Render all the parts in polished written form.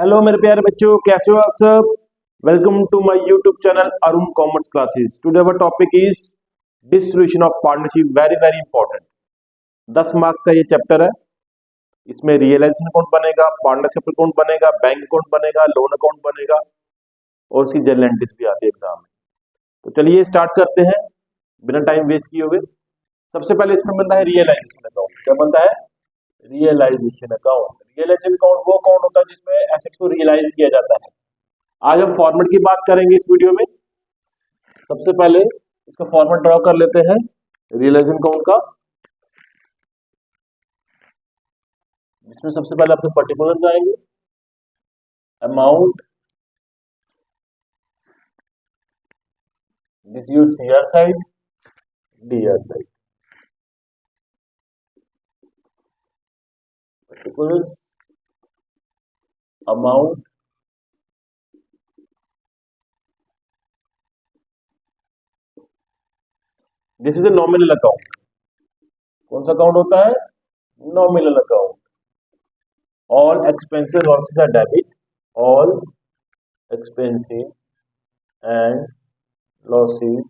Hello मेरे प्यारे बच्चों, कैसे हो आप सब। Welcome to my YouTube channel Arun commerce classes. Today our topic is distribution of partnership. Very very important 10 marks का ये चैप्टर है। इसमें रियलाइजेशन अकाउंट बनेगा, पार्टनरशिप अकाउंट बनेगा, बैंक अकाउंट बनेगा, लोन अकाउंट बनेगा और उसकी जनरल एंट्रीज भी आती है एग्जाम में। तो चलिए स्टार्ट करते हैं बिना टाइम वेस्ट किए हुए। सबसे पहले इसमें बनता है रियलाइजेशन अकाउंट। क्या बनता है? Realisation account. रियलाइजेशन अकाउंट वो अकाउंट होता है जिसमें एसेट्स को रियलाइज किया जाता है। आज हम फॉर्मेट की बात करेंगे इस वीडियो में। सबसे पहले इसका फॉर्मेट ड्रॉ कर लेते हैं रियलाइजेशन अकाउंट का, जिसमें सबसे पहले आपके पर्टिकुलर्स आएंगे, amount, this your CR side, DR side, particulars, amount, this is a nominal account. कौन सा अकाउंट होता है? Nominal account. All expenses losses are debit, all expenses and losses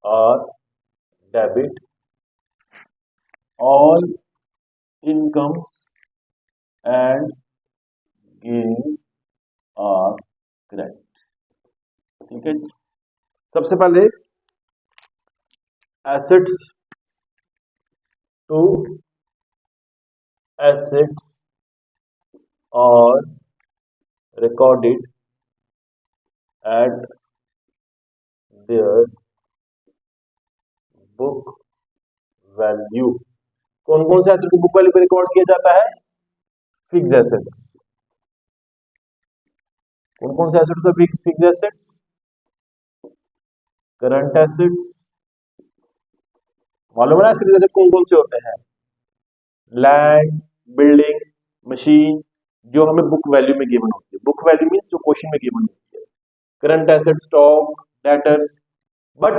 are debit, all incomes and gains are credit। ठीक है जी। सबसे पहले assets to assets are recorded at their book value। कौन कौन से एसेट को बुक वैल्यू पे record किया जाता है? Fix assets. कौन कौन से एसेट होते हैं? Fix assets, current assets. मालूम है ना फिक्स एसेट कौन कौन से होते हैं? लैंड, बिल्डिंग, मशीन, जो हमें बुक वैल्यू में गिवन होती है। बुक वैल्यू मीन्स जो क्वेश्चन में गिवन होती है। Current asset, stock, debtors. But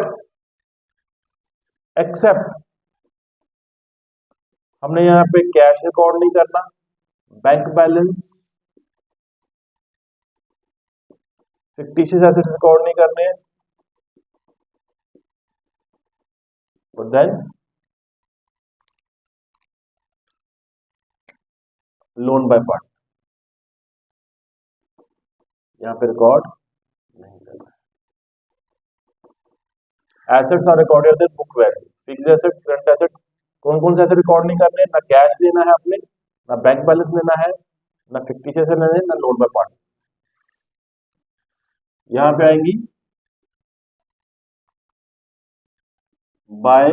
except हमने यहाँ पे कैश रिकॉर्ड नहीं करना, bank balance, fictitious assets record नहीं करने, और देन लोन बाय पार्ट यहाँ पे रिकॉर्ड नहीं करना। Assets are recorded at book value. Fixed assets, current assets, कौन कौन से एसेट रिकॉर्ड नहीं करने? ना कैश लेना है आपने, ना बैंक बैलेंस लेना है, ना फिक्टिशियस लेना है, ना लोन बाय पार्ट। यहां पे आएंगी बाय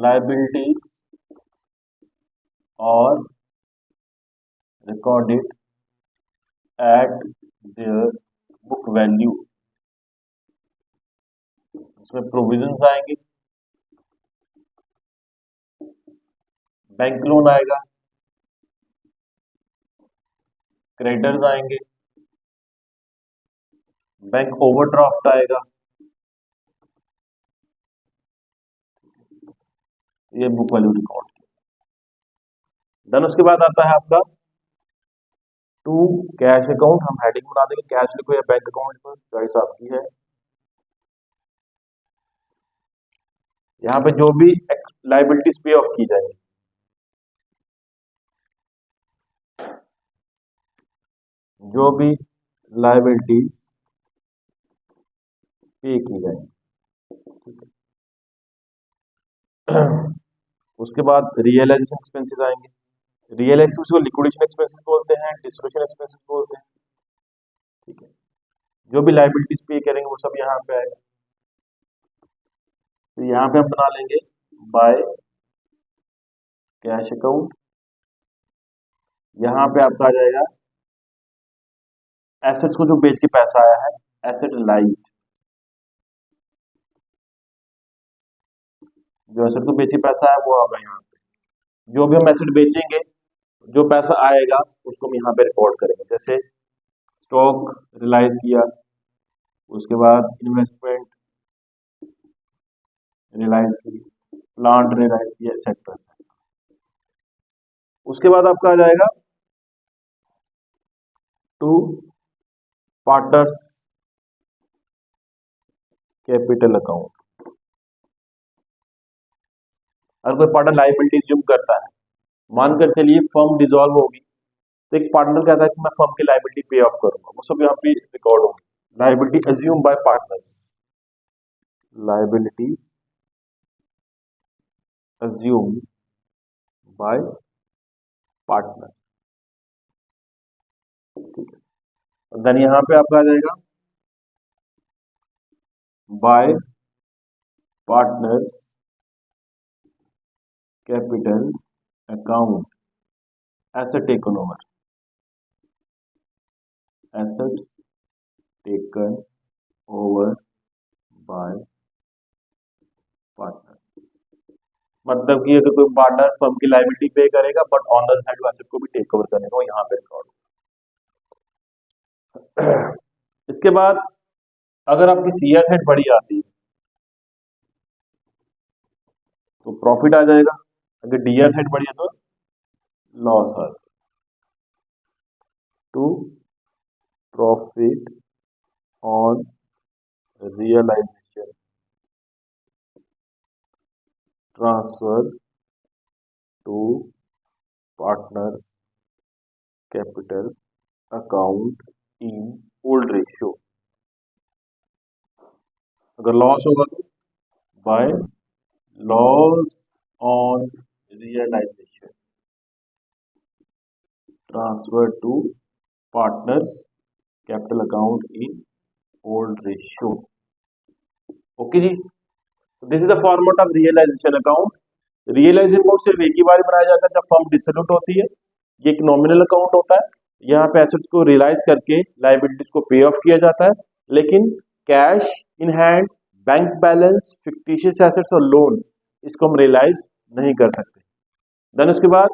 लायबिलिटीज और recorded at their book value। इसमें प्रोविजंस आएंगे, बैंक लोन आएगा, क्रेडिटर्स आएंगे, बैंक ओवरड्राफ्ट आएगा, ये बुक वैल्यू रिकॉर्ड। देन उसके बाद आता है आपका टू कैश अकाउंट। हम हेडिंग बना देंगे, कैश लिखो या बैंक अकाउंट लिखो, चॉइस आपकी है। यहाँ पे जो भी लाइबिलिटीज पे ऑफ की जाएंगी, जो भी लाइबिलिटीज पे की जाएंगी, उसके बाद रियलाइजेशन एक्सपेंसेस आएंगे। रियलाइजेशन को लिक्विडेशन एक्सपेंसेस बोलते हैं, डिस्ट्रीब्यूशन एक्सपेंसेस बोलते हैं। ठीक है, जो भी लाइबिलिटीज पे करेंगे वो सब यहाँ पे आएगा। तो यहाँ पे हम बना लेंगे बाय कैश अकाउंट। यहाँ पे आपका आ जाएगा एसेट्स को जो बेच के पैसा आया है, एसेट लाइज्ड। जो एसेट को बेच के पैसा आया वो आएगा यहाँ पे। जो भी हम एसेट बेचेंगे, जो पैसा आएगा उसको हम यहाँ पे रिकॉर्ड करेंगे। जैसे स्टॉक रियलाइज किया, उसके बाद इन्वेस्टमेंट रियलाइज की, प्लांट रियलाइज किया, एक्सेट्रा। उसके बाद आपका आ जाएगा टू पार्टनर्स कैपिटल अकाउंट। अगर कोई पार्टनर लायबिलिटी ज्यूम करता है, मानकर चलिए फर्म डिसॉल्व होगी, तो एक पार्टनर कहता है कि मैं फर्म की लायबिलिटी पे ऑफ करूंगा, वो सब यहाँ पे रिकॉर्ड होगी। Liability assume bye partners, liabilities assume bye partner, ठीक है। देन यहाँ पे आपका आ जाएगा bye partners capital account, asset taken over, assets taken over by partner. मतलब कि अगर कोई पार्टनर फर्म की लायबिलिटी पे करेगा but on the side asset को भी टेक ओवर करेगा, वो यहाँ पे रिकॉर्ड। इसके बाद अगर आपकी सीआर सेट बड़ी आती है तो प्रॉफिट आ जाएगा, अगर डीआर सेट बड़ी है तो लॉस आ जाएगा। To profit on realisation transfer to partners capital account in old ratio. अगर लॉस होगा तो by loss on realisation transfer to partners capital account in old ratio. Okay जी, this is the format of realisation account. Realisation account सिर्फ एक ही बार बनाया जाता है जब फर्म डिसोल्यूट होती है। ये एक नॉमिनल अकाउंट होता है, यहाँ पे एसेट्स को रियलाइज करके लायबिलिटीज को पे ऑफ किया जाता है, लेकिन cash in hand, bank balance, fictitious assets और लोन, इसको हम रियलाइज नहीं कर सकते। देन उसके बाद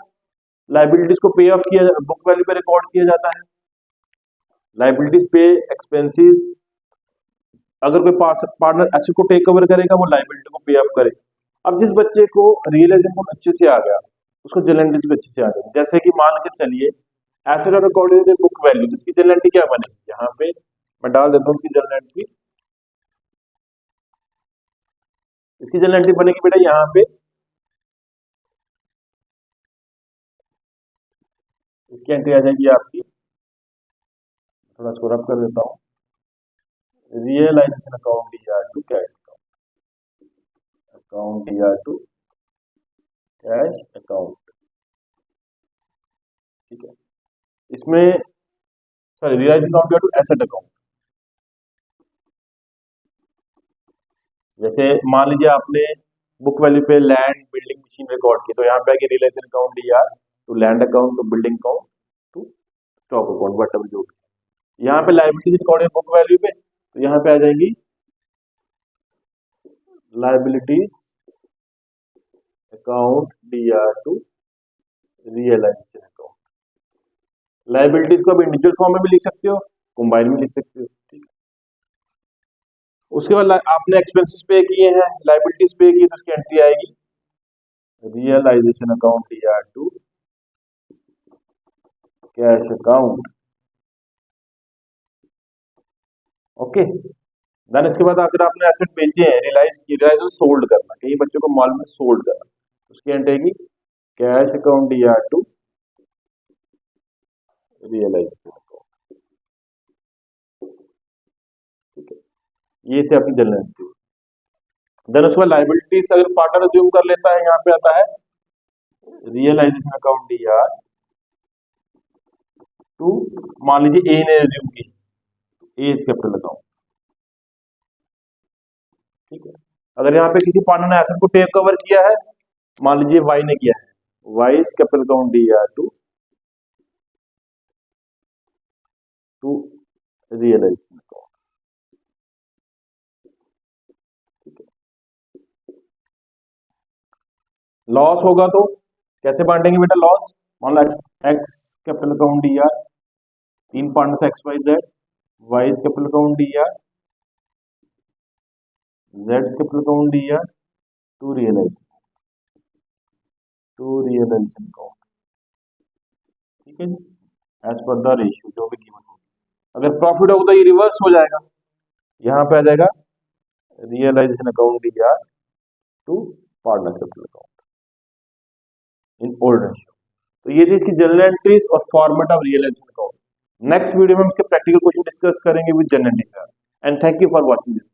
लायबिलिटीज को पे ऑफ किया, बुक वैल्यू पे रिकॉर्ड किया जाता है। लायबिलिटीज पे एक्सपेंसेस, अगर कोई पार्टनर एसेट को टेक ओवर करेगा वो लायबिलिटी को पे ऑफ करे। अब जिस बच्चे को रियलाइजेशन अच्छे से आ गया उसको जनरल एंट्रीज भी अच्छे से आ गई, जैसे कि मान के चलिए एसेट और अकॉर्डिंग टू बुक वैल्यू, इसकी जनरल एंट्री क्या बनेगी, यहाँ पे मैं डाल देता हूँ इसकी जनरल एंट्री। इसकी जनरल एंट्री बनेगी बेटा यहाँ पे, इसकी एंट्री आ जाएगी आपकी, थोड़ा इसको रब कर देता हूँ, realisation account DR to cash account DR to cash account, ठीक है। इसमें sorry realisation account DR to asset account. जैसे मान लीजिए आपने बुक वैल्यू पे लैंड, बिल्डिंग, मशीन रिकॉर्ड की, तो यहाँ पे आगे realisation account DR to land account, to building account, to stock account, what जो भी। यहाँ पे लायबिलिटीज रिकॉर्ड है बुक वैल्यू पे, तो यहाँ पे आ जाएगी liabilities account DR to realisation account. Liabilities को आप इंडिविजुअल फॉर्म में भी लिख सकते हो, कंबाइन में लिख सकते हो, ठीक है। उसके बाद आपने एक्सपेंसेस पे किए हैं, लायबिलिटीज पे की, तो उसकी एंट्री आएगी realisation account DR to cash account, okay. Then इसके बाद अगर आपने एसेट बेचे हैं, रियलाइज सोल्ड करना, कई बच्चों को मालूम है सोल्ड करना, उसकी एंट्री आएगी cash account DR to realisation account, ठीक है। ये से आपकी जनरल एंट्री। देन उसके बाद लायबिलिटीज अगर पार्टनर अज्यूम कर लेता है, यहाँ पे आता है रियलाइजेशन अकाउंट डीआर टू, मान लीजिए ए ने अज्यूम की, ए इज कैपिटल अकाउंट, ठीक है। अगर यहाँ पे किसी पार्टनर ने एसेट को टेक ओवर किया है, मान लीजिए वाई ने किया है, Y is capital account DR to realisation account, ठीक है। लॉस होगा तो कैसे बांटेंगे बेटा लॉस, मान लो एक्स कैपिटल अकाउंट डीआर, तीन partners X Y Z, Y is capital account DR, Z is capital account DR to realisation account, ठीक है जी, एज पर द रेशियो जो भी गिवन हो। अगर प्रॉफिट होगा तो ये रिवर्स हो जाएगा, यहाँ पे आ जाएगा realisation account DR to partners capital account in old ratio. तो ये थी इसकी जर्नल एंट्रीज और format of realisation account. Next video में हम इसके प्रैक्टिकल क्वेश्चन डिस्कस करेंगे with journal entry. And thank you for watching this.